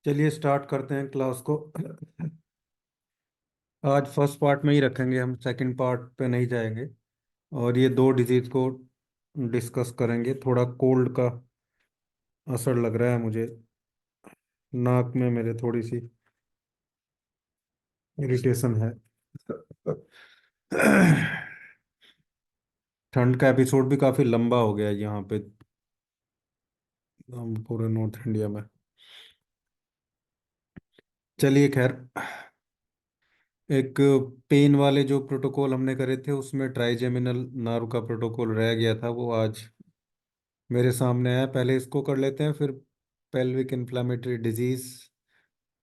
चलिए स्टार्ट करते हैं क्लास को। आज फर्स्ट पार्ट में ही रखेंगे, हम सेकंड पार्ट पे नहीं जाएंगे। और ये दो डिजीज को डिस्कस करेंगे। थोड़ा कोल्ड का असर लग रहा है मुझे, नाक में मेरे थोड़ी सी इरिटेशन है। ठंड का एपिसोड भी काफी लंबा हो गया है यहाँ पे, हम पूरे नॉर्थ इंडिया में। चलिए खैर, एक पेन वाले जो प्रोटोकॉल हमने करे थे उसमें ट्राइजेमिनल नर्व का प्रोटोकॉल रह गया था, वो आज मेरे सामने है। पहले इसको कर लेते हैं, फिर पेल्विक इन्फ्लामेटरी डिजीज।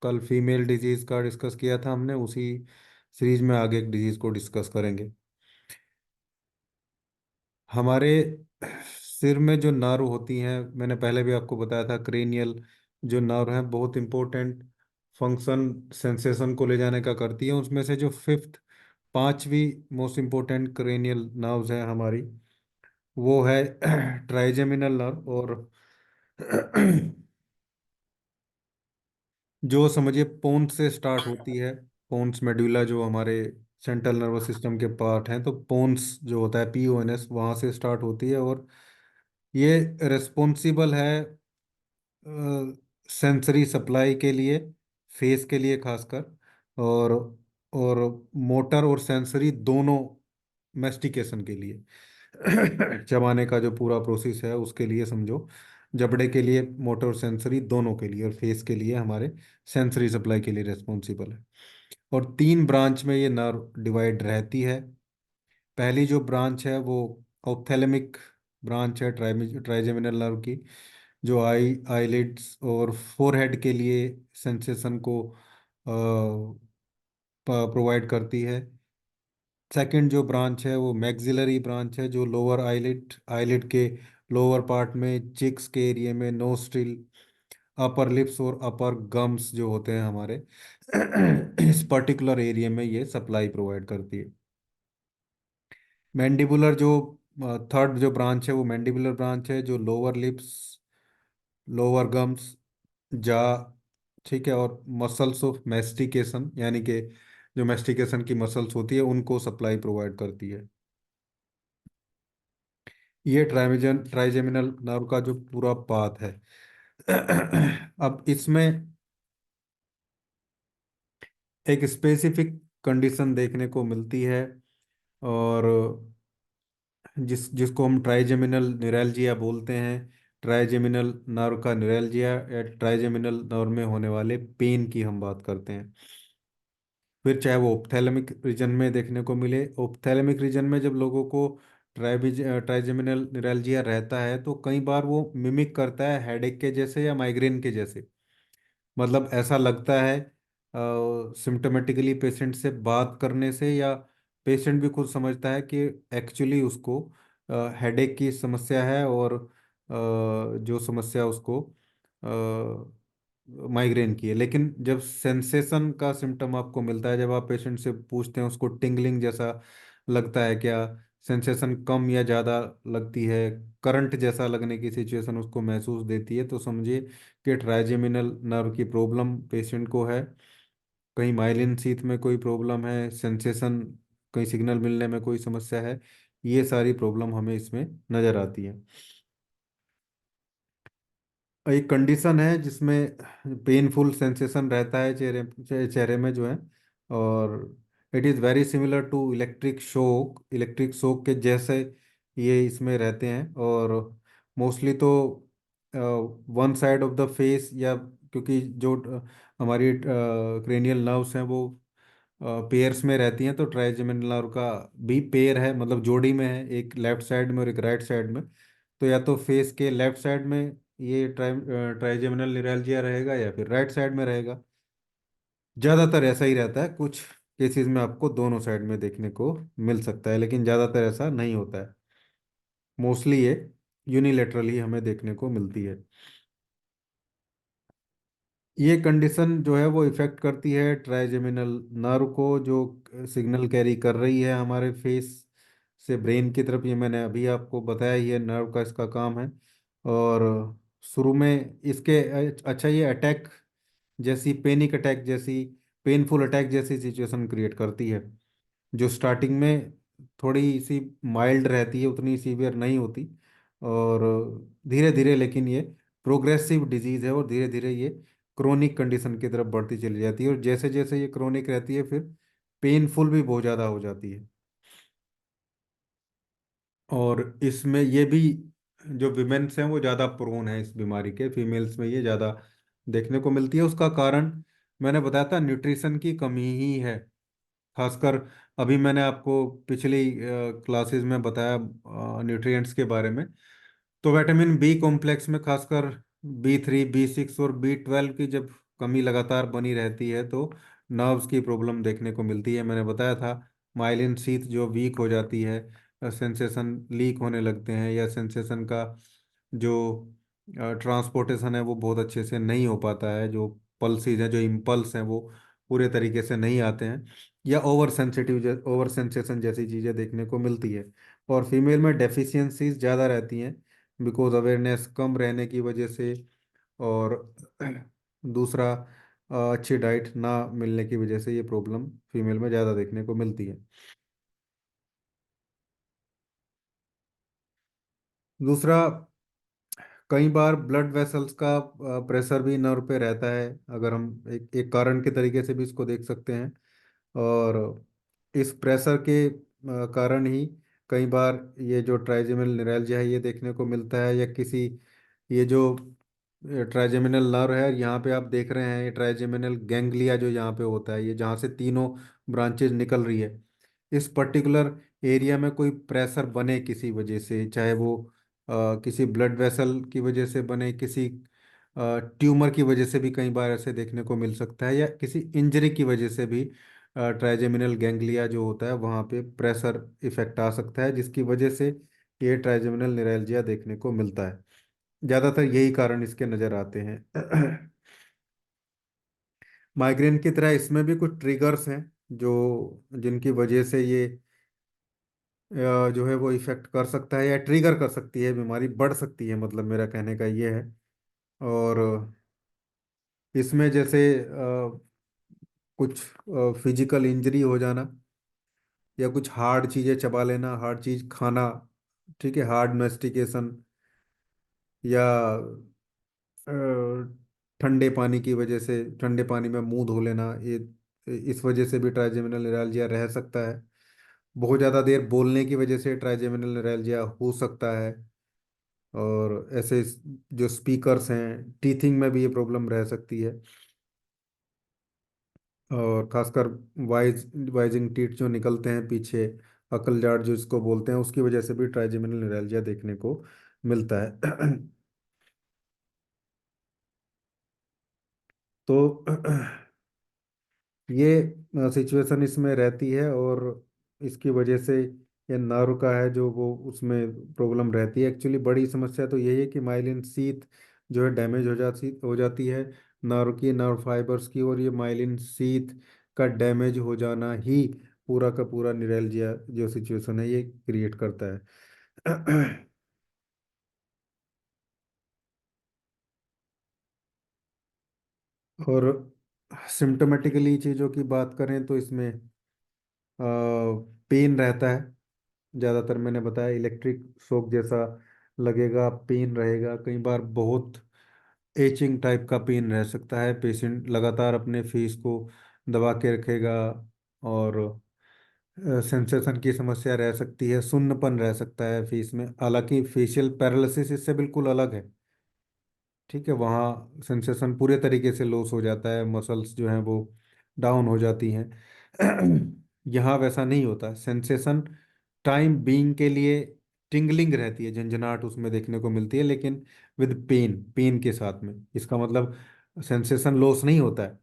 कल फीमेल डिजीज का डिस्कस किया था हमने, उसी सीरीज में आगे एक डिजीज को डिस्कस करेंगे। हमारे सिर में जो नर्व होती हैं, मैंने पहले भी आपको बताया था, क्रेनियल जो नर्व है बहुत इंपॉर्टेंट फंक्शन सेंसेशन को ले जाने का करती है। उसमें से जो फिफ्थ, पांचवी मोस्ट इंपॉर्टेंट क्रेनियल नर्व्स है हमारी, वो है ट्राइजेमिनल नर्व। और जो समझिए पोन्स से स्टार्ट होती है। पोन्स मेडुला जो हमारे सेंट्रल नर्वस सिस्टम के पार्ट हैं, तो पोन्स जो होता है PONS वहाँ से स्टार्ट होती है। और ये रिस्पॉन्सिबल है सेंसरी सप्लाई के लिए, फेस के लिए खासकर। और और मोटर और सेंसरी दोनों, मेस्टिकेशन के लिए चबाने का जो पूरा प्रोसेस है उसके लिए समझो। जबड़े के लिए मोटर और सेंसरी दोनों के लिए, और फेस के लिए हमारे सेंसरी सप्लाई के लिए रिस्पॉन्सिबल है। और तीन ब्रांच में ये नर्व डिवाइड रहती है। पहली जो ब्रांच है वो ऑप्थेलमिक ब्रांच है ट्राइजेमिनल नर्व की, जो आईलिड्स और फोरहेड के लिए सेंसेशन को प्रोवाइड करती है। सेकंड जो ब्रांच है वो मैक्सिलरी ब्रांच है, जो लोअर आईलिड आईलिड के लोअर पार्ट में, चिक्स के एरिया में, नोस्ट्रिल, अपर लिप्स और अपर गम्स जो होते हैं हमारे इस पर्टिकुलर एरिया में ये सप्लाई प्रोवाइड करती है। मैंडिबुलर जो थर्ड जो ब्रांच है वो मैंडिबुलर ब्रांच है, जो लोअर लिप्स, लोअर गम्स, जा, ठीक है, और मसल्स ऑफ मेस्टिकेशन, यानी कि जो मेस्टिकेशन की मसल्स होती है उनको सप्लाई प्रोवाइड करती है। ये ट्राइजेमिनल नर्व का जो पूरा पाथ है। अब इसमें एक स्पेसिफिक कंडीशन देखने को मिलती है, और जिसको हम ट्राइजेमिनल न्यूरैल्जिया बोलते हैं। ट्राइजेमिनल नर्व का न्यूरैल्जिया या ट्राइजेमिनल नर्व में होने वाले पेन की हम बात करते हैं। फिर चाहे वो ओप्थेलमिक रीजन में देखने को मिले। ओप्थेलमिक रीजन में जब लोगों को ट्राइजेमिनल न्यूरैल्जिया रहता है तो कई बार वो मिमिक करता है हेडेक के जैसे या माइग्रेन के जैसे। मतलब ऐसा लगता है सिम्टोमेटिकली पेशेंट से बात करने से, या पेशेंट भी खुद समझता है कि एक्चुअली उसको हेडेक की समस्या है, और जो समस्या उसको माइग्रेन की है। लेकिन जब सेंसेशन का सिम्टम आपको मिलता है, जब आप पेशेंट से पूछते हैं उसको टिंगलिंग जैसा लगता है क्या, सेंसेशन कम या ज़्यादा लगती है, करंट जैसा लगने की सिचुएशन उसको महसूस देती है, तो समझिए कि ट्राइजेमिनल नर्व की प्रॉब्लम पेशेंट को है। कहीं माइलिन शीथ में कोई प्रॉब्लम है, सेंसेशन, कहीं सिग्नल मिलने में कोई समस्या है, ये सारी प्रॉब्लम हमें इसमें नज़र आती है। एक कंडीशन है जिसमें पेनफुल सेंसेशन रहता है चेहरे में जो है, और it is very similar to electric shock, electric shock के जैसे ये इसमें रहते हैं। और मोस्टली तो one side of the face, या क्योंकि जो हमारी क्रेनियल नर्व्स हैं वो पेयर्स में रहती हैं, तो ट्राइजेमिनल नर्व का भी पेयर है, मतलब जोड़ी में है, एक लेफ्ट साइड में और एक राइट साइड में। तो या तो फेस के लेफ्ट साइड में ये ट्राइजेमिनल न्यूरैल्जिया रहेगा, या फिर राइट साइड में रहेगा। ज़्यादातर ऐसा ही रहता है, कुछ केसेस में आपको दोनों साइड में देखने को मिल सकता है, लेकिन ज़्यादातर ऐसा नहीं होता है। मोस्टली ये यूनिलेटरल ही हमें देखने को मिलती है। ये कंडीशन जो है वो इफेक्ट करती है ट्राइजेमिनल नर्व को, जो सिग्नल कैरी कर रही है हमारे फेस से ब्रेन की तरफ। ये मैंने अभी आपको बताया, ये नर्व का इसका काम है। और शुरू में इसके अच्छा, ये अटैक जैसी पेनिक अटैक जैसी, पेनफुल अटैक जैसी सिचुएशन क्रिएट करती है, जो स्टार्टिंग में थोड़ी सी माइल्ड रहती है, उतनी सीवियर नहीं होती, और धीरे धीरे लेकिन ये प्रोग्रेसिव डिजीज है, और धीरे धीरे ये क्रोनिक कंडीशन की तरफ बढ़ती चली जाती है, और जैसे जैसे ये क्रोनिक रहती है फिर पेनफुल भी बहुत ज़्यादा हो जाती है। और इसमें ये भी जो विमेन्स हैं वो ज़्यादा प्रोन है इस बीमारी के, फीमेल्स में ये ज़्यादा देखने को मिलती है। उसका कारण मैंने बताया था, न्यूट्रिशन की कमी ही है, खासकर। अभी मैंने आपको पिछली क्लासेस में बताया न्यूट्रिएंट्स के बारे में। तो विटामिन बी कॉम्प्लेक्स में खासकर B3, B6 और B12 की जब कमी लगातार बनी रहती है तो नर्व्स की प्रॉब्लम देखने को मिलती है। मैंने बताया था माइलिन शीथ जो वीक हो जाती है, सेंसेशन लीक होने लगते हैं, या सेंसेशन का जो ट्रांसपोर्टेशन है वो बहुत अच्छे से नहीं हो पाता है, जो पल्सेस हैं, जो इम्पल्स हैं वो पूरे तरीके से नहीं आते हैं, या ओवर सेंसेशन जैसी चीज़ें देखने को मिलती है। और फीमेल में डेफिशिएंसीज ज़्यादा रहती हैं, बिकॉज अवेयरनेस कम रहने की वजह से, और दूसरा अच्छी डाइट ना मिलने की वजह से ये प्रॉब्लम फीमेल में ज़्यादा देखने को मिलती है। दूसरा, कई बार ब्लड वेसल्स का प्रेशर भी नर्व पे रहता है, अगर हम एक कारण के तरीके से भी इसको देख सकते हैं। और इस प्रेशर के कारण ही कई बार ये जो ट्राइजेमिनल न्यूरैल्जिया है ये देखने को मिलता है, या किसी, ये जो ट्राइजेमिनल नर्व है, यहाँ पे आप देख रहे हैं ये ट्राइजेमिनल गैंग्लिया जो यहाँ पे होता है, ये जहाँ से तीनों ब्रांचेज निकल रही है, इस पर्टिकुलर एरिया में कोई प्रेशर बने किसी वजह से, चाहे वो किसी ब्लड वेसल की वजह से बने, किसी ट्यूमर की वजह से भी कई बार ऐसे देखने को मिल सकता है, या किसी इंजरी की वजह से भी ट्राइजेमिनल गैंग्लिया जो होता है वहाँ पे प्रेशर इफेक्ट आ सकता है, जिसकी वजह से ये ट्राइजेमिनल निरैल्जिया देखने को मिलता है। ज़्यादातर यही कारण इसके नज़र आते हैं। माइग्रेन की तरह इसमें भी कुछ ट्रिगर्स हैं जो, जिनकी वजह से ये जो है वो इफेक्ट कर सकता है, या ट्रिगर कर सकती है, बीमारी बढ़ सकती है, मतलब मेरा कहने का ये है। और इसमें जैसे कुछ फिजिकल इंजरी हो जाना, या कुछ हार्ड चीज़ें चबा लेना, हार्ड चीज़ खाना, ठीक है, हार्ड मेस्टिकेशन, या अ, ठंडे पानी की वजह से, ठंडे पानी में मुंह धो लेना, ये इस वजह से भी ट्राइजेमिनल निरालजिया रह सकता है। बहुत ज़्यादा देर बोलने की वजह से ट्राइजेमिनल निरालजिया हो सकता है। और ऐसे जो स्पीकर्स हैं, टीथिंग में भी ये प्रॉब्लम रह सकती है। और खासकर वाइजिंग टीथ जो निकलते हैं पीछे, अकल जाट जो इसको बोलते हैं, उसकी वजह से भी ट्राइजेमिनल निरालजिया देखने को मिलता है। तो ये सिचुएशन इसमें रहती है, और इसकी वजह से ये नर्व का है जो वो उसमें प्रॉब्लम रहती है। एक्चुअली बड़ी समस्या तो यही है कि माइलिन शीथ जो है डैमेज हो जाती है, नर्व की, नर्व फाइबर्स की, और ये माइलिन शीथ का डैमेज हो जाना ही पूरा का पूरा निरेल्जिया जो सिचुएशन है ये क्रिएट करता है। और सिम्टोमेटिकली चीज़ों की बात करें तो इसमें पेन रहता है, ज़्यादातर मैंने बताया इलेक्ट्रिक शॉक जैसा लगेगा, पेन रहेगा, कई बार बहुत एचिंग टाइप का पेन रह सकता है, पेशेंट लगातार अपने फेस को दबा के रखेगा, और सेंसेशन की समस्या रह सकती है, सुन्नपन रह सकता है फेस में, हालांकि फेशियल पैरालिसिस इससे बिल्कुल अलग है, ठीक है, वहाँ सेंसेशन पूरे तरीके से लॉस हो जाता है, मसल्स जो हैं वो डाउन हो जाती हैं। यहाँ वैसा नहीं होता, सेंसेशन टाइम बीइंग के लिए टिंगलिंग रहती है, झंझनाहट उसमें देखने को मिलती है, लेकिन विद पेन, पेन के साथ में, इसका मतलब सेंसेशन लॉस नहीं होता है,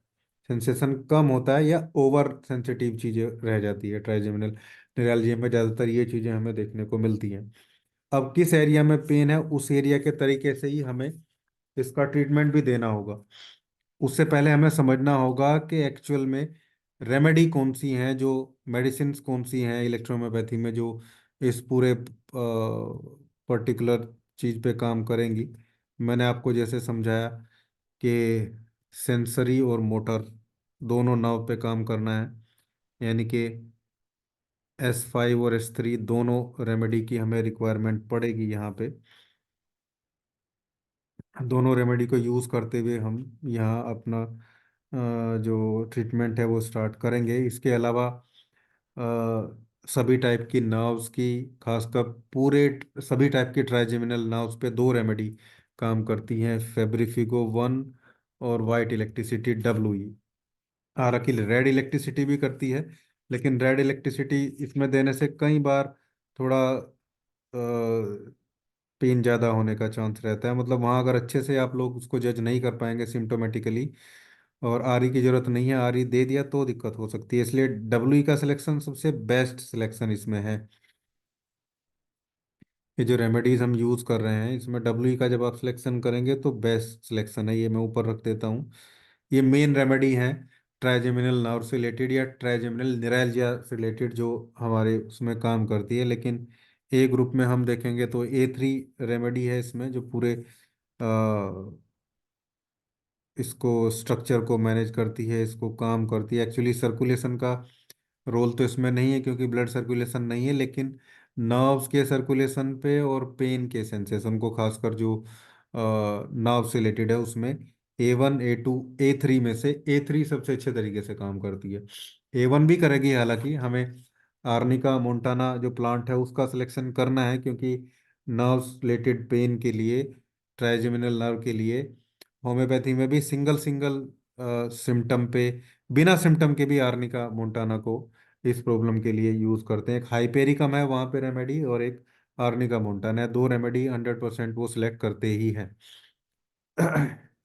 सेंसेशन कम होता है, या ओवर सेंसिटिव चीज़ें रह जाती है। ट्राइजेमिनल निरैल्जिया में ज़्यादातर ये चीज़ें हमें देखने को मिलती हैं। अब किस एरिया में पेन है उस एरिया के तरीके से ही हमें इसका ट्रीटमेंट भी देना होगा। उससे पहले हमें समझना होगा कि एक्चुअल में रेमेडी कौन सी हैं, जो मेडिसिन्स कौन सी हैं इलेक्ट्रोहोम्योपैथी में जो इस पूरे पर्टिकुलर चीज़ पे काम करेंगी। मैंने आपको जैसे समझाया कि सेंसरी और मोटर दोनों नर्व पे काम करना है। यानी कि S5 और S3 दोनों रेमेडी की हमें रिक्वायरमेंट पड़ेगी यहाँ पे। दोनों रेमेडी को यूज़ करते हुए हम यहाँ अपना जो ट्रीटमेंट है वो स्टार्ट करेंगे। इसके अलावा सभी टाइप की नर्व्स की, खासकर पूरे सभी टाइप की ट्राइजेमिनल नर्व्स पे दो रेमेडी काम करती हैं, फेब्रिफिगो 1 और वाइट इलेक्ट्रिसिटी WE। हालांकि रेड इलेक्ट्रिसिटी भी करती है, लेकिन रेड इलेक्ट्रिसिटी इसमें देने से कई बार थोड़ा पेन ज़्यादा होने का चांस रहता है। मतलब वहाँ अगर अच्छे से आप लोग उसको जज नहीं कर पाएंगे सिम्टोमेटिकली, और आरई की जरूरत नहीं है, आरई दे दिया तो दिक्कत हो सकती है। इसलिए WE का सिलेक्शन सबसे बेस्ट सिलेक्शन इसमें है। ये जो रेमेडीज हम यूज़ कर रहे हैं इसमें WE का जब आप सिलेक्शन करेंगे तो बेस्ट सिलेक्शन है। ये मैं ऊपर रख देता हूँ। ये मेन रेमेडी है ट्राइजेमिनल नर्व से रिलेटेड या ट्राइजेमिनल निरैल्जिया से रिलेटेड जो हमारे उसमें काम करती है। लेकिन ए ग्रुप में हम देखेंगे तो A3 रेमेडी है इसमें, जो पूरे इसको स्ट्रक्चर को मैनेज करती है, इसको काम करती है। एक्चुअली सर्कुलेशन का रोल तो इसमें नहीं है क्योंकि ब्लड सर्कुलेशन नहीं है, लेकिन नर्व्स के सर्कुलेशन पे और पेन के सेंसेशन को, खासकर जो नर्व से रिलेटेड है उसमें A1 A2 A3 में से A3 सबसे अच्छे तरीके से काम करती है। A1 भी करेगी, हालांकि हमें आर्निका मोंटाना जो प्लांट है उसका सिलेक्शन करना है, क्योंकि नर्व्स रिलेटेड पेन के लिए, ट्राइजेमिनल नर्व के लिए होम्योपैथी में भी सिंगल सिंगल सिम्टम पे, बिना सिम्टम के भी आर्निका मोंटाना को इस प्रॉब्लम के लिए यूज करते हैं। एक हाइपेरिकम है वहाँ पे रेमेडी, और एक आर्निका मोंटाना है। दो रेमेडी 100% वो सिलेक्ट करते ही हैं।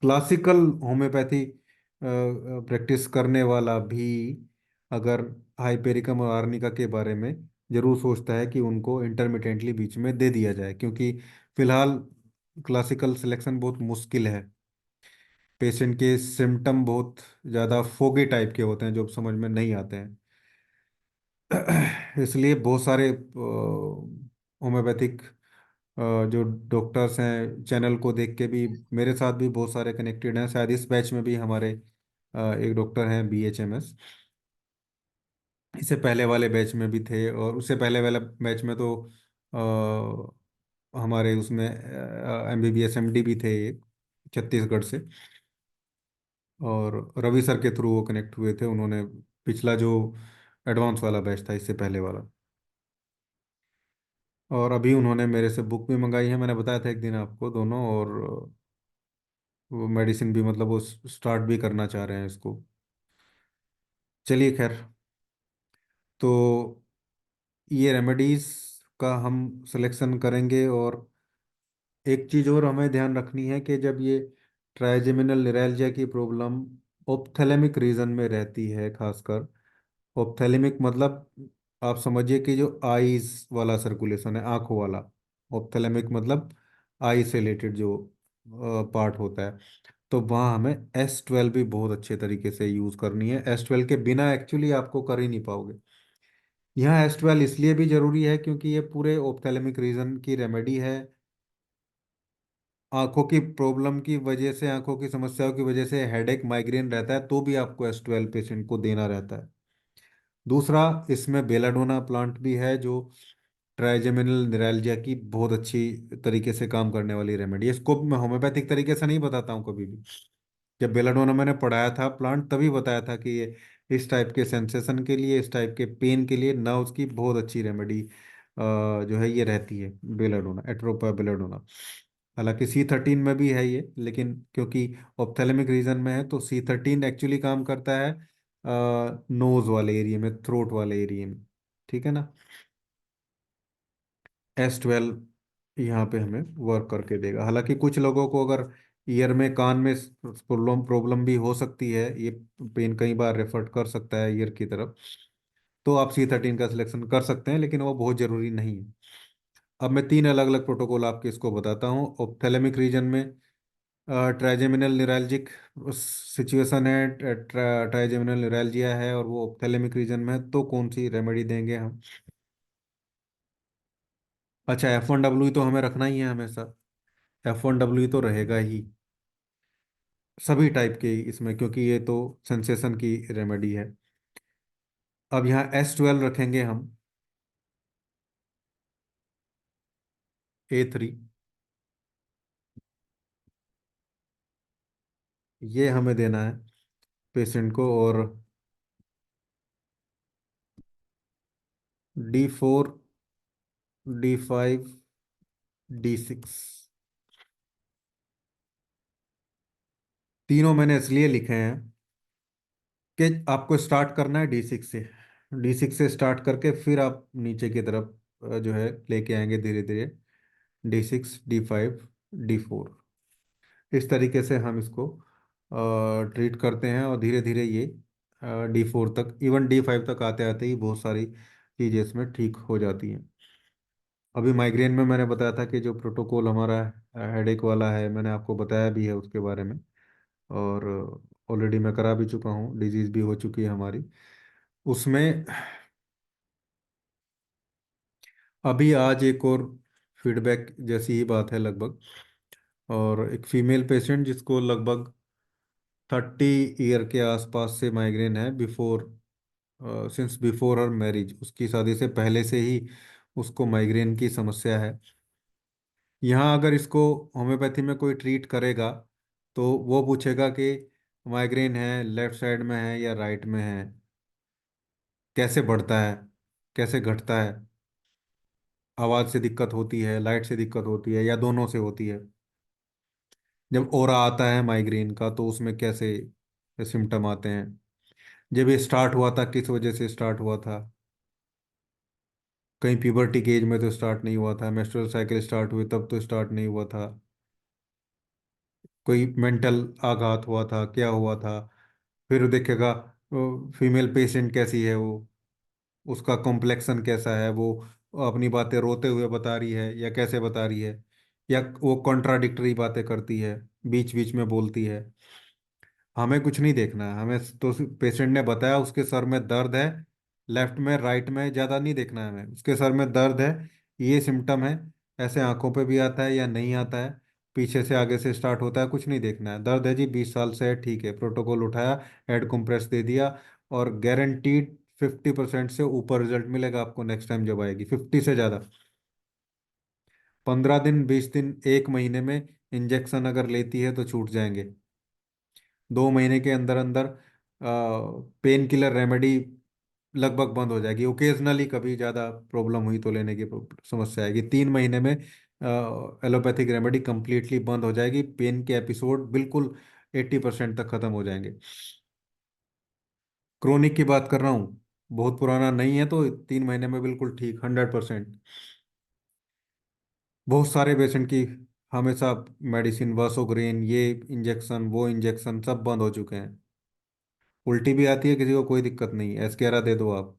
क्लासिकल होम्योपैथी प्रैक्टिस करने वाला भी अगर हाइपेरिकम और आर्निका के बारे में जरूर सोचता है कि उनको इंटरमिटेंटली बीच में दे दिया जाए, क्योंकि फिलहाल क्लासिकल सिलेक्शन बहुत मुश्किल है। पेशेंट के सिम्टम बहुत ज़्यादा फोगी टाइप के होते हैं जो समझ में नहीं आते हैं। इसलिए बहुत सारे होम्योपैथिक जो डॉक्टर्स हैं चैनल को देख के भी, मेरे साथ भी बहुत सारे कनेक्टेड हैं। शायद इस बैच में भी हमारे एक डॉक्टर हैं BHMS। इससे पहले वाले बैच में भी थे, और उससे पहले वाले बैच में तो हमारे उसमें MBBS MD भी थे एक, छत्तीसगढ़ से। और रवि सर के थ्रू वो कनेक्ट हुए थे, उन्होंने पिछला जो एडवांस वाला बैच था इससे पहले वाला। और अभी उन्होंने मेरे से बुक भी मंगाई है, मैंने बताया था एक दिन आपको दोनों। और वो मेडिसिन भी, मतलब वो स्टार्ट भी करना चाह रहे हैं इसको। चलिए खैर, तो ये रेमेडीज का हम सिलेक्शन करेंगे। और एक चीज़ और हमें ध्यान रखनी है कि जब ये ट्राइजेमिनल निरैल्जिया की प्रॉब्लम ओप्थेलेमिक रीजन में रहती है, खासकर ओप्थेलेमिक मतलब आप समझिए कि जो आईज वाला सर्कुलेशन है, आंखों वाला। ओप्थेलेमिक मतलब आई से रिलेटेड जो पार्ट होता है, तो वहाँ हमें S12 भी बहुत अच्छे तरीके से यूज़ करनी है। S12 के बिना एक्चुअली आपको कर ही नहीं पाओगे। यहाँ S12 इसलिए भी जरूरी है क्योंकि ये पूरे ओप्थेलेमिक रीजन की रेमेडी है। आंखों की प्रॉब्लम की वजह से, आंखों की समस्याओं की वजह से हेडेक माइग्रेन रहता है, तो भी आपको S12 पेशेंट को देना रहता है। दूसरा, इसमें बेलाडोना प्लांट भी है जो ट्राइजेमिनल निरैल्जिया की बहुत अच्छी तरीके से काम करने वाली रेमेडी है। इसको मैं होम्योपैथिक तरीके से नहीं बताता हूँ कभी भी। जब बेलाडोना मैंने पढ़ाया था प्लांट, तभी बताया था कि ये इस टाइप के सेंसेशन के लिए, इस टाइप के पेन के लिए नर्व्स की बहुत अच्छी रेमेडी जो है ये रहती है, बेलाडोना, एट्रोपा बेलाडोना। हालांकि C13 में भी है ये, लेकिन क्योंकि ऑप्थेलेमिक रीजन में है तो C13 एक्चुअली काम करता है नोज वाले एरिया में, थ्रोट वाले एरिया में। ठीक है ना। S12 यहाँ पे हमें वर्क करके देगा। हालांकि कुछ लोगों को अगर ईयर में, कान में प्रॉब्लम प्रॉब्लम भी हो सकती है, ये पेन कई बार रेफर कर सकता है ईयर की तरफ, तो आप C13 का सिलेक्शन कर सकते हैं, लेकिन वो बहुत ज़रूरी नहीं है। अब मैं तीन अलग अलग प्रोटोकॉल आपके इसको बताता हूँ। ऑप्थेलेमिक रीजन में ट्राइजेमिनल निरैल्जिक सिचुएशन है, ट्राइजेमिनल निरैल्जिया है, और वो ऑप्थेलेमिक रीजन में है, तो कौन सी रेमेडी देंगे हम? अच्छा, F1W तो हमें रखना ही है हमेशा। F1W तो रहेगा ही। सभी टाइप के इसमें, क्योंकि ये तो सेंसेशन की रेमेडी है। अब यहाँ S12 रखेंगे हम, A3। ये हमें देना है पेशेंट को। और D4, D5, D6, तीनों मैंने इसलिए लिखे हैं कि आपको स्टार्ट करना है D6 से। D6 से स्टार्ट करके फिर आप नीचे की तरफ जो है लेके आएंगे धीरे धीरे, D6, D5, D4। इस तरीके से हम इसको ट्रीट करते हैं, और धीरे धीरे ये D4 तक, इवन D5 तक आते आते ही बहुत सारी चीज़ें इसमें ठीक हो जाती हैं। अभी माइग्रेन में मैंने बताया था कि जो प्रोटोकॉल हमारा हेडेक वाला है, मैंने आपको बताया भी है उसके बारे में। और ऑलरेडी मैं करा भी चुका हूँ, डिजीज़ भी हो चुकी है हमारी उसमें। अभी आज एक और फीडबैक जैसी ही बात है लगभग। और एक फीमेल पेशेंट जिसको लगभग 30 ईयर के आसपास से माइग्रेन है, before, since before her marriage, उसकी शादी से पहले से ही उसको माइग्रेन की समस्या है। यहाँ अगर इसको होम्योपैथी में कोई ट्रीट करेगा तो वो पूछेगा कि माइग्रेन है लेफ्ट साइड में है या राइट में है, कैसे बढ़ता है, कैसे घटता है, आवाज़ से दिक्कत होती है, लाइट से दिक्कत होती है, या दोनों से होती है। जब ओरा आता है माइग्रेन का तो उसमें कैसे सिम्टम आते हैं, जब ये स्टार्ट हुआ था किस वजह से स्टार्ट हुआ था, कहीं प्यूबर्टी के एज में तो स्टार्ट नहीं हुआ था, मेंस्ट्रुअल साइकिल स्टार्ट हुई तब तो स्टार्ट नहीं हुआ था, कोई मेंटल आघात हुआ था, क्या हुआ था। फिर देखेगा फीमेल पेशेंट कैसी है वो, उसका कॉम्प्लेक्सन कैसा है, वो अपनी बातें रोते हुए बता रही है या कैसे बता रही है, या वो कॉन्ट्राडिक्टरी बातें करती है, बीच बीच में बोलती है। हमें कुछ नहीं देखना है, हमें तो पेशेंट ने बताया उसके सर में दर्द है, लेफ्ट में राइट में, ज़्यादा नहीं देखना है हमें, उसके सर में दर्द है, ये सिम्टम है, ऐसे आंखों पे भी आता है या नहीं आता है, पीछे से आगे से स्टार्ट होता है, कुछ नहीं देखना है। दर्द है जी, 20 साल से है, ठीक है, प्रोटोकॉल उठाया, हेड कंप्रेस दे दिया, और गारंटीड 50% से ऊपर रिजल्ट मिलेगा आपको नेक्स्ट टाइम जब आएगी, 50 से ज़्यादा। 15 दिन, 20 दिन, 1 महीने में इंजेक्शन अगर लेती है तो छूट जाएंगे। 2 महीने के अंदर अंदर पेन किलर रेमेडी लगभग बंद हो जाएगी। ओकेजनली कभी ज़्यादा प्रॉब्लम हुई तो लेने की समस्या आएगी। 3 महीने में एलोपैथिक रेमेडी कंप्लीटली बंद हो जाएगी, पेन के एपिसोड बिल्कुल 80% तक खत्म हो जाएंगे। क्रोनिक की बात कर रहा हूँ, बहुत पुराना नहीं है तो 3 महीने में बिल्कुल ठीक, 100%। बहुत सारे पेशेंट की हमेशा मेडिसिन, वासोग्रेन, ये इंजेक्शन वो इंजेक्शन सब बंद हो चुके हैं। उल्टी भी आती है किसी को, कोई दिक्कत नहीं, S11 दे दो आप,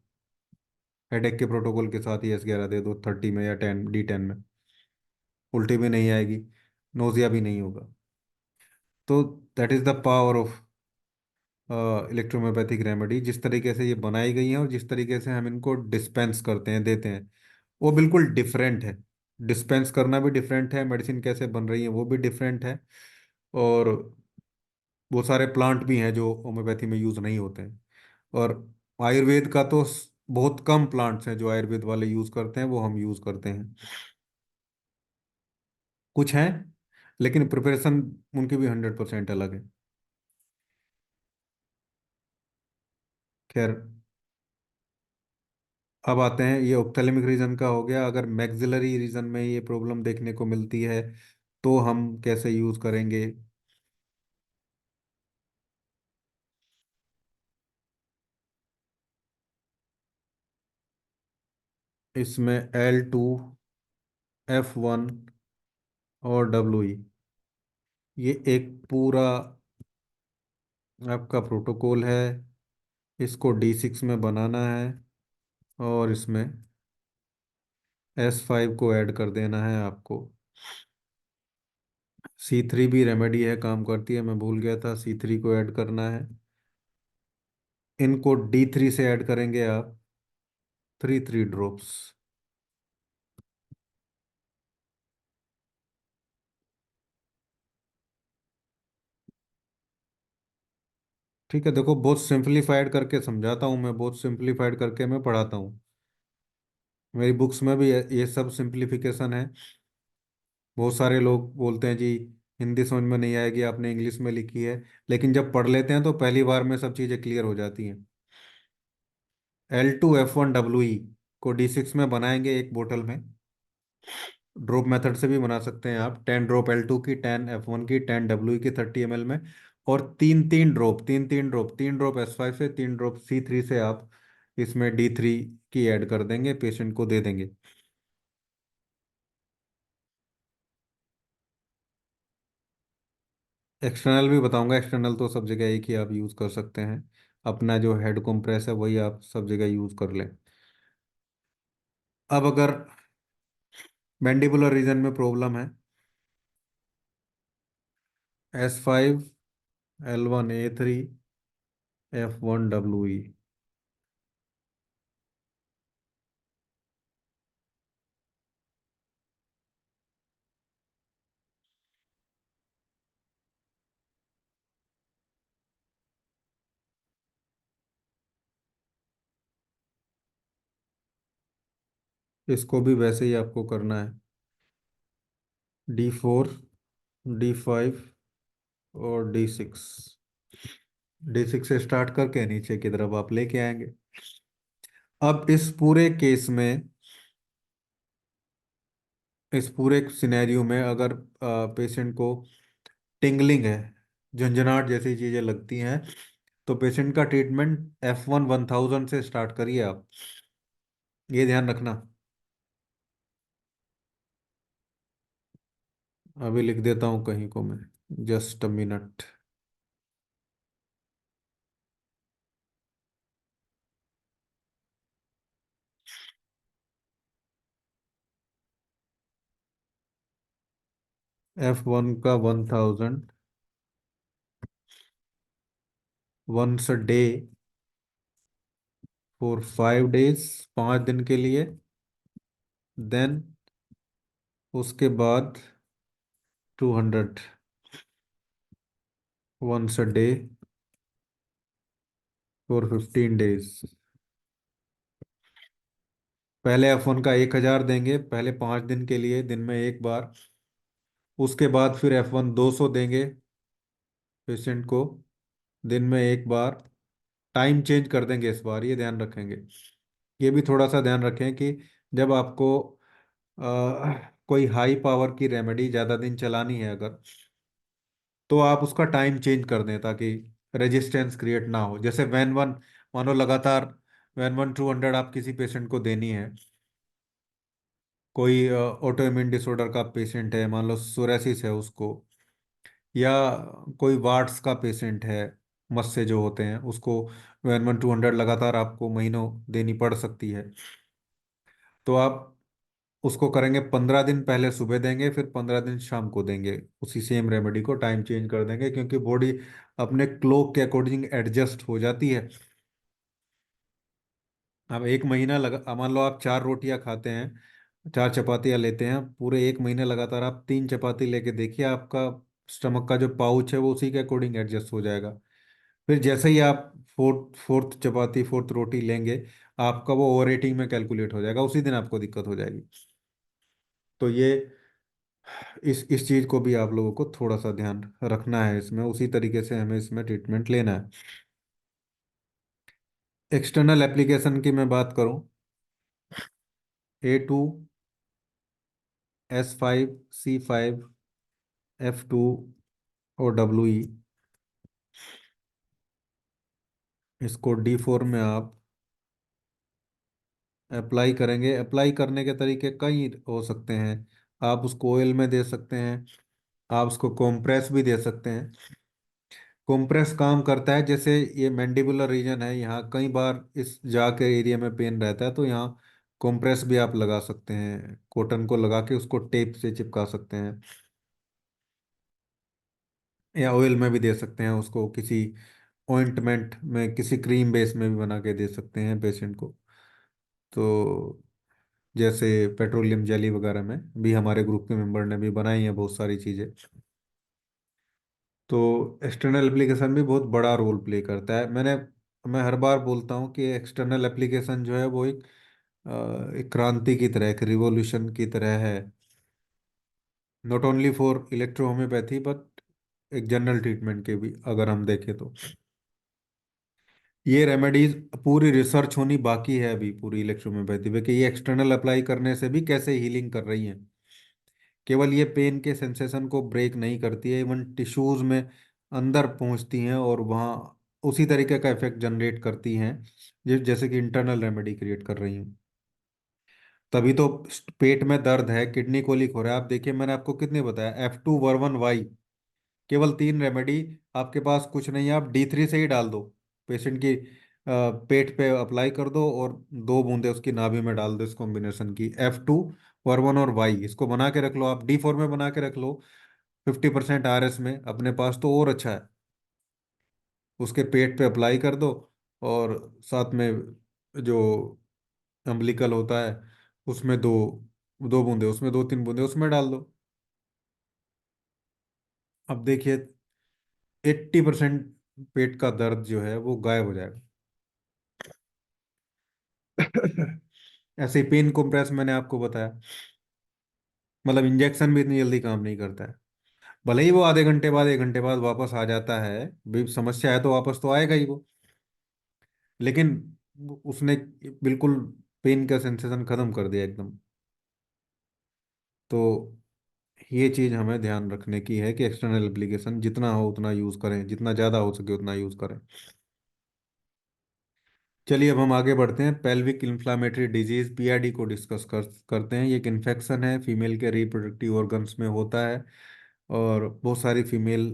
हेडेक के प्रोटोकॉल के साथ ही S11 दे दो 30 में या D10 में, उल्टी भी नहीं आएगी, नोजिया भी नहीं होगा। तो that is the power of electrohomeopathic remedy. जिस तरीके से ये बनाई गई है और जिस तरीके से हम इनको डिस्पेंस करते हैं, देते हैं, वो बिल्कुल डिफरेंट है। डिस्पेंस करना भी डिफरेंट है, मेडिसिन कैसे बन रही है वो भी डिफरेंट है। और वो सारे प्लांट भी हैं जो होम्योपैथी में यूज नहीं होते हैं। और आयुर्वेद का तो बहुत कम प्लांट्स हैं जो आयुर्वेद वाले यूज करते हैं, वो हम यूज करते हैं। कुछ हैं, लेकिन प्रिपरेशन उनकी भी 100% अलग है। खैर, अब आते हैं, ये ऑप्थेलमिक रीजन का हो गया। अगर मैक्सिलरी रीजन में ये प्रॉब्लम देखने को मिलती है तो हम कैसे यूज करेंगे। इसमें L2, F1 और WE, ये एक पूरा आपका प्रोटोकॉल है। इसको D6 में बनाना है, और इसमें S5 को ऐड कर देना है आपको। C3 भी रेमेडी है, काम करती है, मैं भूल गया था, C3 को ऐड करना है। इनको D3 से ऐड करेंगे आप 3 3 ड्रॉप्स। ठीक है, देखो बहुत सिंपलीफाइड करके समझाता हूँ मैं, बहुत सिंपलीफाइड करके मैं पढ़ाता हूँ। मेरी बुक्स में भी ये सब सिंपलीफिकेशन है। बहुत सारे लोग बोलते हैं जी हिंदी समझ में नहीं आएगी, आपने इंग्लिश में लिखी है, लेकिन जब पढ़ लेते हैं तो पहली बार में सब चीज़ें क्लियर हो जाती हैं। L2F1WE को D6 में बनाएंगे एक बोतल में। ड्रॉप मेथड से भी बना सकते हैं आप, 10 ड्रॉप L2 की, 10 F1 की, 10 WE की 30 ml में। और तीन ड्रॉप S5 से, 3 ड्रॉप C3 से आप इसमें D3 की ऐड कर देंगे, पेशेंट को दे देंगे। एक्सटर्नल भी बताऊंगा, एक्सटर्नल तो सब जगह एक ही आप यूज़ कर सकते हैं। अपना जो हेड कंप्रेस है वही आप सब जगह यूज़ कर लें। अब अगर मैंडिबुलर रीजन में प्रॉब्लम है, S5, L1A3, F1WE। इसको भी वैसे ही आपको करना है, D4, D5 और D6। D6 से स्टार्ट करके नीचे की तरफ आप लेके आएंगे। अब इस पूरे सिनेरियो में अगर पेशेंट को टिंगलिंग है, झंझनाहट जैसी चीजें लगती हैं, तो पेशेंट का ट्रीटमेंट F1 1000 से स्टार्ट करिए आप, ये ध्यान रखना। अभी लिख देता हूँ कहीं को मैं, जस्ट अ मिनट। F1 का 1000 once a day for 5 days, 5 दिन के लिए। देन उसके बाद 200 once a day for 15 days. पहले F1 का 1000 देंगे पहले 5 दिन के लिए, दिन में एक बार। उसके बाद फिर F1 200 देंगे पेशेंट को, दिन में एक बार। टाइम चेंज कर देंगे इस बार, ये ध्यान रखेंगे। ये भी थोड़ा सा ध्यान रखें कि जब आपको कोई हाई पावर की रेमेडी ज़्यादा दिन चलानी है अगर, तो आप उसका टाइम चेंज कर दें ताकि रेजिस्टेंस क्रिएट ना हो। जैसे वैन वन, मानो लगातार वैन 200 आप किसी पेशेंट को देनी है। कोई ऑटो इम्यून डिसऑर्डर का पेशेंट है, मान लो सोरेसिस है उसको, या कोई वार्ड्स का पेशेंट है, मस्से जो होते हैं उसको, वैन 200 लगातार आपको महीनों देनी पड़ सकती है। तो आप उसको करेंगे, 15 दिन पहले सुबह देंगे, फिर 15 दिन शाम को देंगे। उसी सेम रेमेडी को टाइम चेंज कर देंगे, क्योंकि बॉडी अपने क्लॉक के अकॉर्डिंग एडजस्ट हो जाती है। अब एक महीना लगा, अब मान लो आप 4 रोटियां खाते हैं, 4 चपातियां लेते हैं, पूरे एक महीने लगातार आप 3 चपाती लेके देखिए, आपका स्टमक का जो पाउच है वो उसी के अकॉर्डिंग एडजस्ट हो जाएगा। फिर जैसे ही आप फोर्थ रोटी लेंगे, आपका वो ओवर ईटिंग में कैलकुलेट हो जाएगा, उसी दिन आपको दिक्कत हो जाएगी। तो ये इस चीज को भी आप लोगों को थोड़ा सा ध्यान रखना है, इसमें उसी तरीके से हमें इसमें ट्रीटमेंट लेना है। एक्सटर्नल एप्लीकेशन की मैं बात करूं, A2, S5, C5, F2 और WE, इसको D4 में आप अप्लाई करेंगे। अप्लाई करने के तरीके कई हो सकते हैं। आप उसको ऑयल में दे सकते हैं, आप उसको कॉम्प्रेस भी दे सकते हैं। कॉम्प्रेस काम करता है, जैसे ये मैंडिबुलर रीजन है, यहाँ कई बार इस जा के एरिया में पेन रहता है, तो यहाँ कॉम्प्रेस भी आप लगा सकते हैं, कॉटन को लगा के उसको टेप से चिपका सकते हैं, या ऑयल में भी दे सकते हैं उसको, किसी ऑइंटमेंट में, किसी क्रीम बेस में भी बना के दे सकते हैं पेशेंट को। तो जैसे पेट्रोलियम जेली वगैरह में भी हमारे ग्रुप के मेंबर ने भी बनाई है बहुत सारी चीज़ें। तो एक्सटर्नल एप्लीकेशन भी बहुत बड़ा रोल प्ले करता है। मैं हर बार बोलता हूँ कि एक्सटर्नल एप्लीकेशन जो है वो एक क्रांति की तरह, एक रिवॉल्यूशन की तरह है, not only for electro homeopathy but एक जनरल ट्रीटमेंट के भी अगर हम देखें तो। ये रेमेडीज पूरी रिसर्च होनी बाकी है अभी पूरी इलेक्ट्रो होम्योपैथी पे, कि ये एक्सटर्नल अप्लाई करने से भी कैसे हीलिंग कर रही हैं। केवल ये पेन के सेंसेशन को ब्रेक नहीं करती है, इवन टिश्यूज में अंदर पहुंचती हैं और वहाँ उसी तरीके का इफेक्ट जनरेट करती हैं जैसे कि इंटरनल रेमेडी क्रिएट कर रही हैं। तभी तो पेट में दर्द है, किडनी को लीक हो रहा है, आप देखिए मैंने आपको कितने बताया, F2 वर्वन वाई, केवल 3 रेमेडी। आपके पास कुछ नहीं है, आप D3 से ही डाल दो पेशेंट की पेट पे अप्लाई कर दो और 2 बूंदे उसकी नाभि में डाल दो इस कॉम्बिनेशन की, F2 वर्वन और वाई, इसको बना के रख लो, आप D4 में बना के रख लो 50% RS में अपने पास, तो और अच्छा है। उसके पेट पे अप्लाई कर दो और साथ में जो अम्बिलिकल होता है उसमें 2 बूंदे, उसमें 2-3 बूंदे उसमें डाल दो। अब देखिए 80% पेट का दर्द जो है वो गायब हो जाएगा। ऐसे ही पेन कंप्रेस मैंने आपको बताया, मतलब इंजेक्शन भी इतनी जल्दी काम नहीं करता है। भले ही वो आधे घंटे बाद 1 घंटे बाद वापस आ जाता है, भी समस्या है तो वापस तो आएगा ही वो, लेकिन उसने बिल्कुल पेन का सेंसेशन खत्म कर दिया एकदम। तो ये चीज़ हमें ध्यान रखने की है कि एक्सटर्नल एप्लीकेशन जितना हो उतना यूज़ करें, जितना ज़्यादा हो सके उतना यूज़ करें। चलिए अब हम आगे बढ़ते हैं, पेल्विक इन्फ्लामेटरी डिजीज PID को डिस्कस करते हैं। ये एक इन्फेक्शन है, फीमेल के रिप्रोडक्टिव ऑर्गन्स में होता है और बहुत सारी फीमेल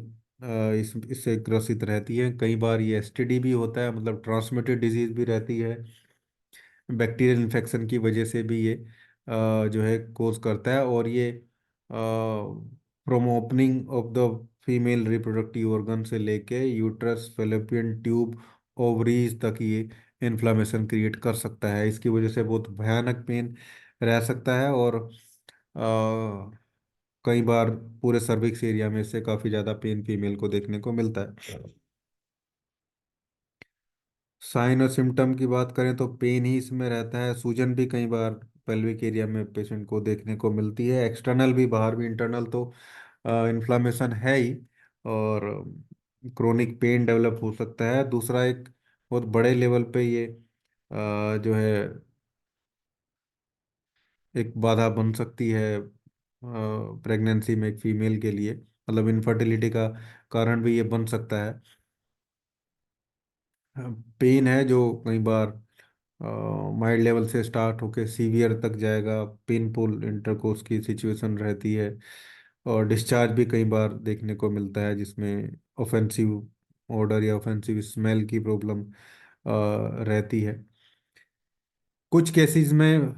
इससे ग्रसित रहती है। कई बार ये STD भी होता है, मतलब ट्रांसमिटेड डिजीज भी रहती है। बैक्टीरियल इन्फेक्शन की वजह से भी ये जो है कोज करता है, और ये from opening of the female reproductive organ से लेके यूट्रस, फेलोपियन ट्यूब, ओवरीज तक ये इन्फ्लामेशन क्रिएट कर सकता है। इसकी वजह से बहुत भयानक पेन रह सकता है, और कई बार पूरे सर्विक्स एरिया में से काफ़ी ज़्यादा पेन फीमेल को देखने को मिलता है। साइन और सिम्टम की बात करें तो पेन ही इसमें रहता है, सूजन भी कई बार पेल्विक एरिया में पेशेंट को देखने को मिलती है, एक्सटर्नल भी, बाहर भी, इंटरनल तो इन्फ्लामेशन है ही, और क्रोनिक पेन डेवलप हो सकता है। दूसरा एक बहुत बड़े लेवल पे ये जो है एक बाधा बन सकती है प्रेगनेंसी में एक फीमेल के लिए, मतलब इनफर्टिलिटी का कारण भी ये बन सकता है। पेन है जो कई बार माइल्ड लेवल से स्टार्ट होके सीवियर तक जाएगा, पेनफुल इंटरकोर्स की सिचुएशन रहती है, और डिस्चार्ज भी कई बार देखने को मिलता है जिसमें ऑफेंसिव ऑडर या ऑफेंसिव स्मेल की प्रॉब्लम रहती है। कुछ केसेस में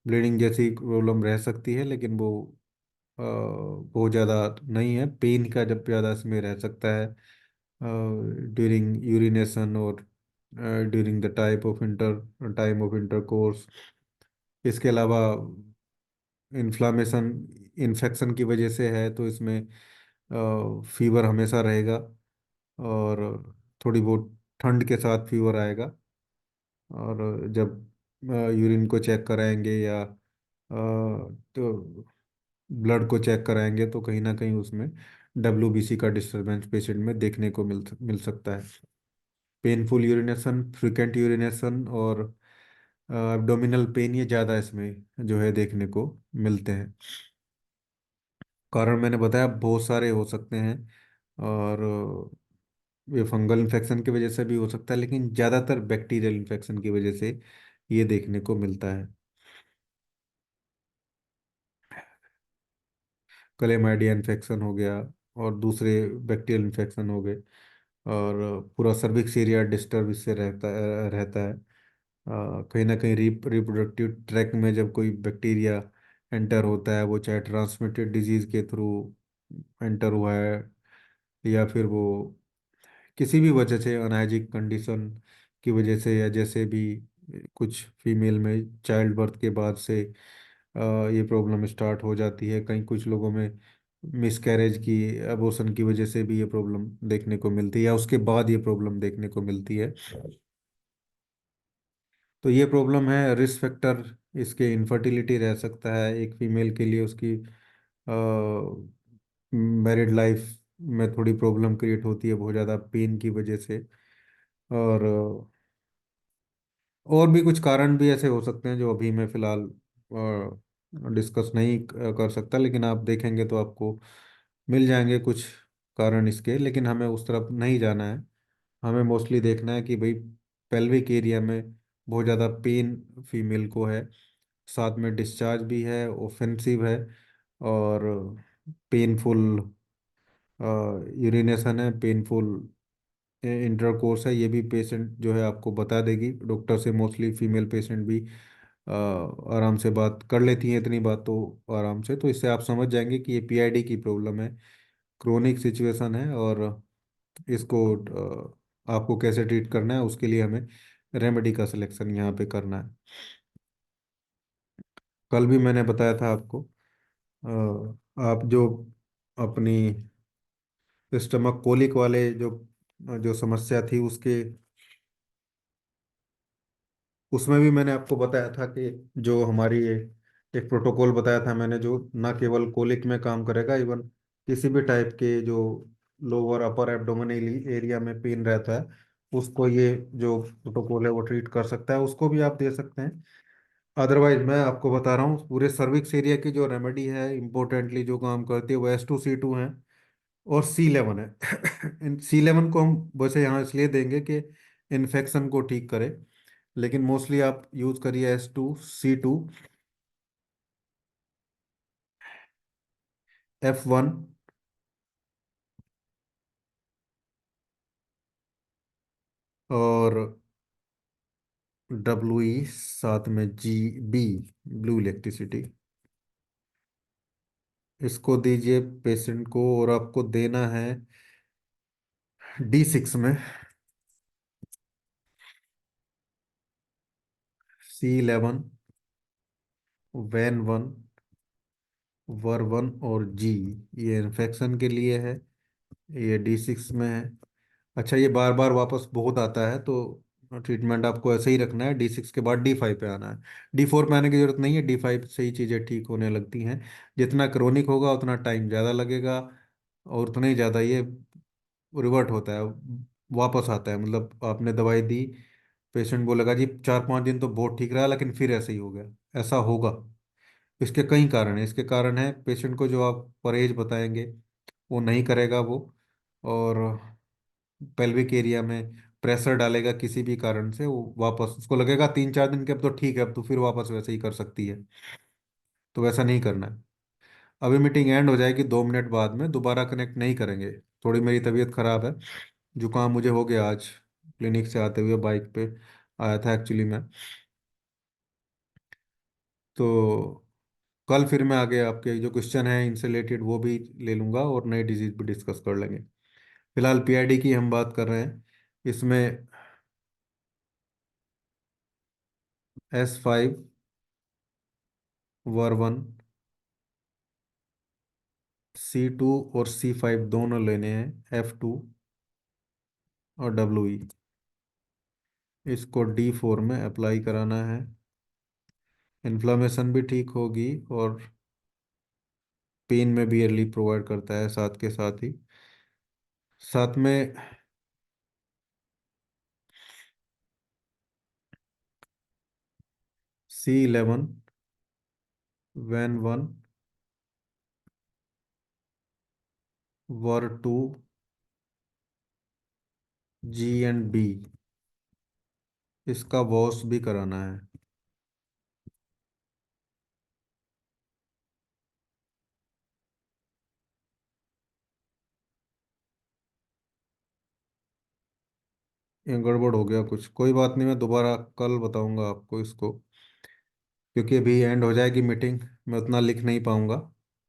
ब्लीडिंग जैसी प्रॉब्लम रह सकती है, लेकिन वो बहुत ज़्यादा नहीं है। पेन का जब ज़्यादा इसमें रह सकता है ड्यूरिंग यूरिनेशन और during the time of intercourse. इसके अलावा इन्फ्लामेशन इन्फेक्शन की वजह से है तो इसमें फीवर हमेशा रहेगा, और थोड़ी बहुत ठंड के साथ फीवर आएगा। और जब यूरिन को चेक कराएंगे या तो ब्लड को चेक कराएंगे तो कहीं ना कहीं उसमें WBC का डिस्टरबेंस पेशेंट में देखने को मिल सकता है। पेनफुल यूरिनेशन, फ्रिक्वेंट यूरिनेशन और एब्डोमिनल पेन, ये ज़्यादा इसमें जो है देखने को मिलते हैं। कारण मैंने बताया बहुत सारे हो सकते हैं, और ये फंगल इन्फेक्शन की वजह से भी हो सकता है, लेकिन ज़्यादातर बैक्टीरियल इन्फेक्शन की वजह से ये देखने को मिलता है। क्लेमाइडिया इन्फेक्शन हो गया और दूसरे बैक्टीरियल इन्फेक्शन हो गए, और पूरा सर्विक्स एरिया डिस्टर्ब इससे रहता है। कहीं ना कहीं रिप्रोडक्टिव ट्रैक में जब कोई बैक्टीरिया एंटर होता है, वो चाहे ट्रांसमिटेड डिजीज के थ्रू एंटर हुआ है या फिर वो किसी भी वजह से अनहाइजीनिक कंडीशन की वजह से, या जैसे भी कुछ फीमेल में चाइल्ड बर्थ के बाद से ये प्रॉब्लम स्टार्ट हो जाती है। कहीं कुछ लोगों में मिसकैरेज की, अबॉर्शन की वजह से भी ये प्रॉब्लम देखने को मिलती है, या उसके बाद ये प्रॉब्लम देखने को मिलती है। तो ये प्रॉब्लम है। रिस्क फैक्टर इसके इनफर्टिलिटी रह सकता है एक फीमेल के लिए, उसकी मैरिड लाइफ में थोड़ी प्रॉब्लम क्रिएट होती है बहुत ज़्यादा पेन की वजह से। और और भी कुछ कारण भी ऐसे हो सकते हैं जो अभी मैं फिलहाल डिस्कस नहीं कर सकता, लेकिन आप देखेंगे तो आपको मिल जाएंगे कुछ कारण इसके। लेकिन हमें उस तरफ नहीं जाना है, हमें मोस्टली देखना है कि भाई पेल्विक एरिया में बहुत ज़्यादा पेन फीमेल को है, साथ में डिस्चार्ज भी है, ऑफेंसिव है, और पेनफुल यूरिनेशन है, पेनफुल इंटरकोर्स है। ये भी पेशेंट जो है आपको बता देगी, डॉक्टर से मोस्टली फीमेल पेशेंट भी आराम से बात कर लेती हैं, इतनी बात तो आराम से। तो इससे आप समझ जाएंगे कि ये पीआईडी की प्रॉब्लम है, क्रोनिक सिचुएशन है, और इसको आपको कैसे ट्रीट करना है उसके लिए हमें रेमेडी का सिलेक्शन यहाँ पे करना है। कल भी मैंने बताया था आपको, आप जो अपनी स्टमक कोलिक वाले जो जो समस्या थी उसके, उसमें भी मैंने आपको बताया था कि जो हमारी एक प्रोटोकॉल बताया था मैंने, जो ना केवल कोलिक में काम करेगा, इवन किसी भी टाइप के जो लोअर अपर एब्डोमिनल एरिया में पेन रहता है उसको ये जो प्रोटोकॉल है वो ट्रीट कर सकता है, उसको भी आप दे सकते हैं। अदरवाइज मैं आपको बता रहा हूँ, पूरे सर्विक्स एरिया की जो रेमेडी है इम्पोर्टेंटली जो काम करती है वो S2 C2 है और C11 है। इन C11 को हम वैसे यहाँ इसलिए देंगे कि इन्फेक्शन को ठीक करे, लेकिन मोस्टली आप यूज करिए S2 C2, F1 और WE, साथ में GB, ब्लू इलेक्ट्रिसिटी। इसको दीजिए पेशेंट को, और आपको देना है D6 में C11, WEN1, WER1 और G। ये इन्फेक्शन के लिए है, ये D6 में है। अच्छा, ये बार बार वापस बहुत आता है तो ट्रीटमेंट आपको ऐसे ही रखना है, D6 के बाद D5 पे आना है। D4 पे आने की जरूरत नहीं है, D5 से ही चीज़ें ठीक होने लगती हैं। जितना क्रोनिक होगा उतना टाइम ज़्यादा लगेगा, और उतना ही ज़्यादा ये रिवर्ट होता है, वापस आता है। मतलब आपने दवाई दी, पेशेंट बोलेगा जी 4 5 दिन तो बहुत ठीक रहा, लेकिन फिर ऐसे ही हो गया, ऐसा होगा। इसके कई कारण हैं। इसके कारण है पेशेंट को जो आप परहेज बताएंगे वो नहीं करेगा वो, और पेल्विक एरिया में प्रेशर डालेगा किसी भी कारण से, वो वापस उसको लगेगा 3 4 दिन के अब तो ठीक है, अब तो फिर वापस वैसे ही कर सकती है। तो वैसा नहीं करना है। अभी मीटिंग एंड हो जाएगी, 2 मिनट बाद में दोबारा कनेक्ट नहीं करेंगे। थोड़ी मेरी तबीयत खराब है, जुकाम मुझे हो गया आज, क्लिनिक से आते हुए बाइक पे आया था एक्चुअली मैं। तो कल फिर मैं आगे आपके जो क्वेश्चन है इनसे रिलेटेड वो भी ले लूंगा, और नई डिजीज भी डिस्कस कर लेंगे। फिलहाल पीआईडी की हम बात कर रहे हैं। इसमें S5, WER1, C2 और C5 दोनों लेने हैं, F2 और WE। इसको D4 में अप्लाई कराना है। इन्फ्लामेशन भी ठीक होगी, और पेन में भी रिलीफ प्रोवाइड करता है साथ के साथ ही। साथ में C11, WEN1, WER2, G and B, इसका वॉश भी कराना है। ये गड़बड़ हो गया कुछ, कोई बात नहीं, मैं दोबारा कल बताऊंगा आपको इसको, क्योंकि अभी एंड हो जाएगी मीटिंग, मैं उतना लिख नहीं पाऊंगा।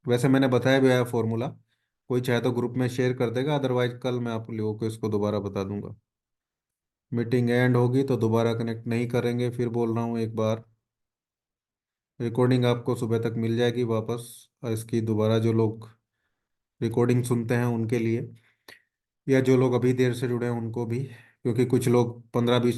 वैसे मैंने बताया भी है फॉर्मूला, कोई चाहे तो ग्रुप में शेयर कर देगा, अदरवाइज कल मैं आप लोगों को इसको दोबारा बता दूंगा। मीटिंग एंड होगी तो दोबारा कनेक्ट नहीं करेंगे, फिर बोल रहा हूँ एक बार। रिकॉर्डिंग आपको सुबह तक मिल जाएगी वापस, और इसकी दोबारा जो लोग रिकॉर्डिंग सुनते हैं उनके लिए, या जो लोग अभी देर से जुड़े हैं उनको भी, क्योंकि कुछ लोग 15-20